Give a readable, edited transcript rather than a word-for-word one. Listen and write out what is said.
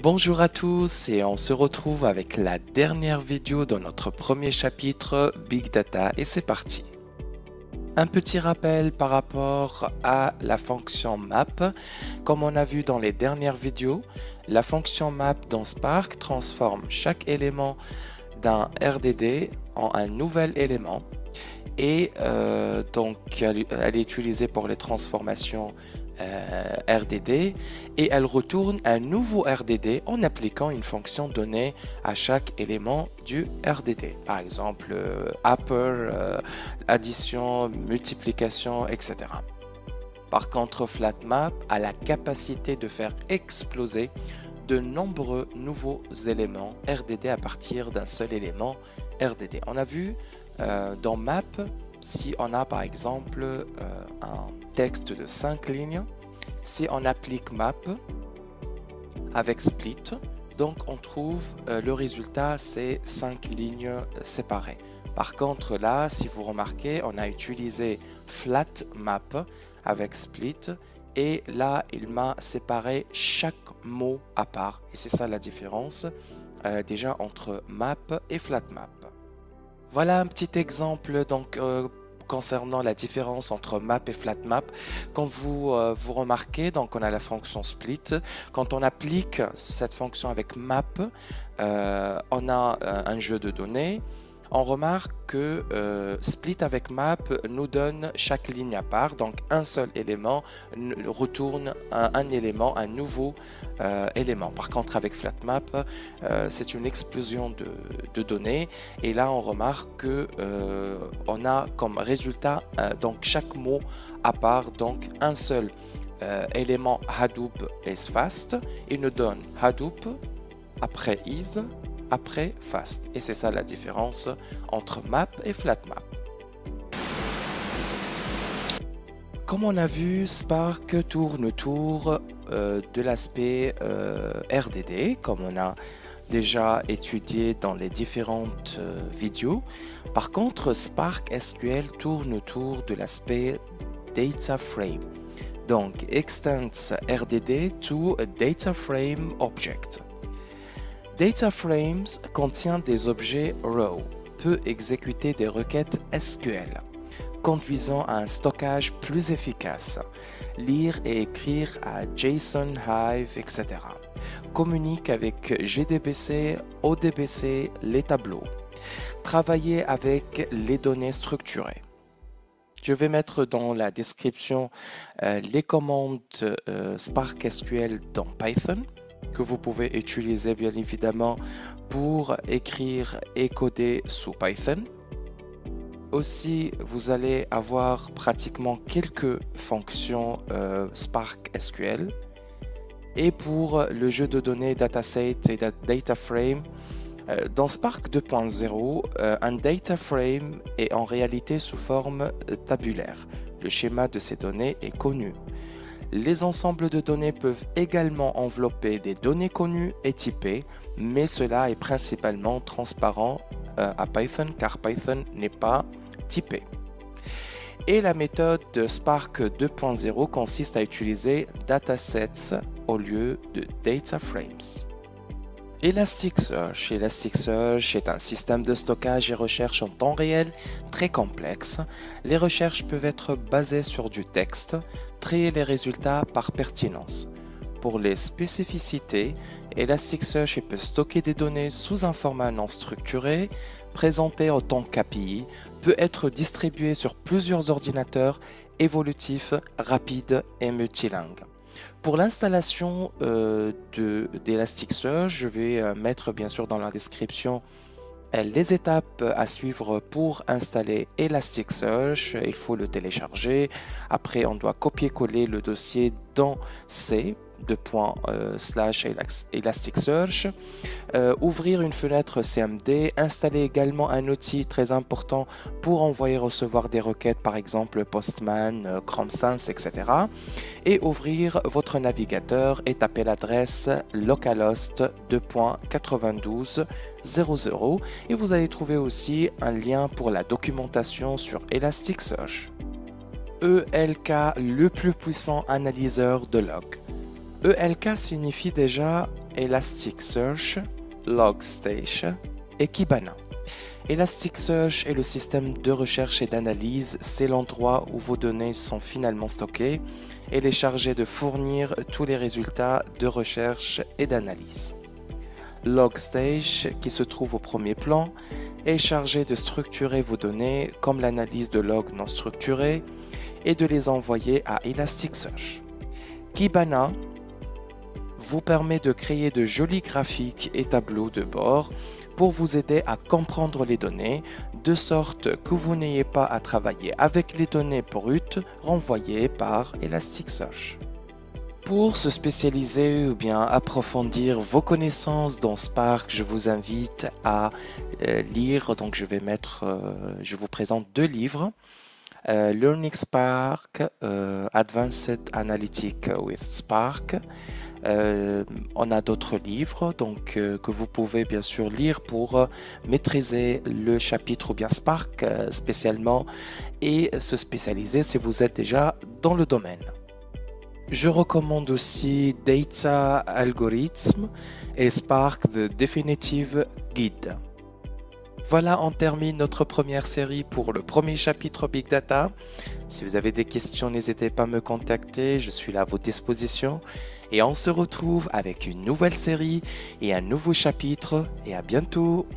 Bonjour à tous et on se retrouve avec la dernière vidéo dans notre premier chapitre Big Data et c'est parti. Un petit rappel par rapport à la fonction map. Comme on a vu dans les dernières vidéos, la fonction map dans Spark transforme chaque élément d'un RDD en un nouvel élément et donc elle est utilisée pour les transformations RDD et elle retourne un nouveau RDD en appliquant une fonction donnée à chaque élément du RDD. Par exemple, upper, addition, multiplication, etc. Par contre, FlatMap a la capacité de faire exploser de nombreux nouveaux éléments RDD à partir d'un seul élément RDD. On a vu dans Map, si on a par exemple un texte de 5 lignes, si on applique map avec split, donc on trouve le résultat, c'est 5 lignes séparées. Par contre là, si vous remarquez, on a utilisé flat map avec split et là, il m'a séparé chaque mot à part. Et c'est ça la différence déjà entre map et flat map. Voilà un petit exemple donc concernant la différence entre map et flat map. Quand vous remarquez, donc on a la fonction split. Quand on applique cette fonction avec map, on a un jeu de données. On remarque que split avec map nous donne chaque ligne à part, donc un seul élément retourne un élément, un nouveau élément. Par contre avec flatmap, c'est une explosion de données et là on remarque que on a comme résultat donc chaque mot à part, donc un seul élément Hadoop is fast, il nous donne Hadoop après is après fast. Et c'est ça la différence entre map et flatmap. Comme on a vu, Spark tourne autour de l'aspect RDD, comme on a déjà étudié dans les différentes vidéos. Par contre, Spark SQL tourne autour de l'aspect Data Frame. Donc, extends RDD to a Data Frame Object. Data Frames contient des objets raw, peut exécuter des requêtes SQL, conduisant à un stockage plus efficace, lire et écrire à JSON, Hive, etc. Communique avec GDBC, ODBC, les tableaux. Travailler avec les données structurées. Je vais mettre dans la description les commandes Spark SQL dans Python, que vous pouvez utiliser bien évidemment pour écrire et coder sous Python. Aussi, vous allez avoir pratiquement quelques fonctions Spark SQL. Et pour le jeu de données dataset et data frame, dans Spark 2.0, un data frame est en réalité sous forme tabulaire. Le schéma de ces données est connu. Les ensembles de données peuvent également envelopper des données connues et typées, mais cela est principalement transparent à Python car Python n'est pas typé. Et la méthode de Spark 2.0 consiste à utiliser datasets au lieu de data frames. Elasticsearch. Elasticsearch est un système de stockage et recherche en temps réel très complexe. Les recherches peuvent être basées sur du texte, trier les résultats par pertinence. Pour les spécificités, Elasticsearch peut stocker des données sous un format non structuré, présenté en tant qu'API, peut être distribué sur plusieurs ordinateurs, évolutif, rapide et multilingue. Pour l'installation d'Elasticsearch, je vais mettre bien sûr dans la description les étapes à suivre pour installer Elasticsearch. Il faut le télécharger. Après, on doit copier-coller le dossier dans C /Elasticsearch, ouvrir une fenêtre CMD, installer également un outil très important pour envoyer recevoir des requêtes, par exemple Postman, Chrome Sans, etc. Et ouvrir votre navigateur et taper l'adresse localhost 2.92.00 et vous allez trouver aussi un lien pour la documentation sur Elasticsearch. ELK, le plus puissant analyseur de log. ELK signifie déjà Elasticsearch, Logstash et Kibana. Elasticsearch est le système de recherche et d'analyse, c'est l'endroit où vos données sont finalement stockées et il est chargé de fournir tous les résultats de recherche et d'analyse. Logstash, qui se trouve au premier plan, est chargé de structurer vos données comme l'analyse de logs non structurés et de les envoyer à Elasticsearch. Kibana vous permet de créer de jolis graphiques et tableaux de bord pour vous aider à comprendre les données, de sorte que vous n'ayez pas à travailler avec les données brutes renvoyées par Elasticsearch. Pour se spécialiser ou bien approfondir vos connaissances dans Spark, je vous invite à lire, donc je vous présente 2 livres. Learning Spark, Advanced Analytics with Spark. On a d'autres livres que vous pouvez bien sûr lire pour maîtriser le chapitre ou bien Spark spécialement et se spécialiser si vous êtes déjà dans le domaine. Je recommande aussi Data Algorithm et Spark The Definitive Guide. Voilà, on termine notre première série pour le premier chapitre Big Data. Si vous avez des questions, n'hésitez pas à me contacter, je suis là à votre disposition. Et on se retrouve avec une nouvelle série et un nouveau chapitre. Et à bientôt!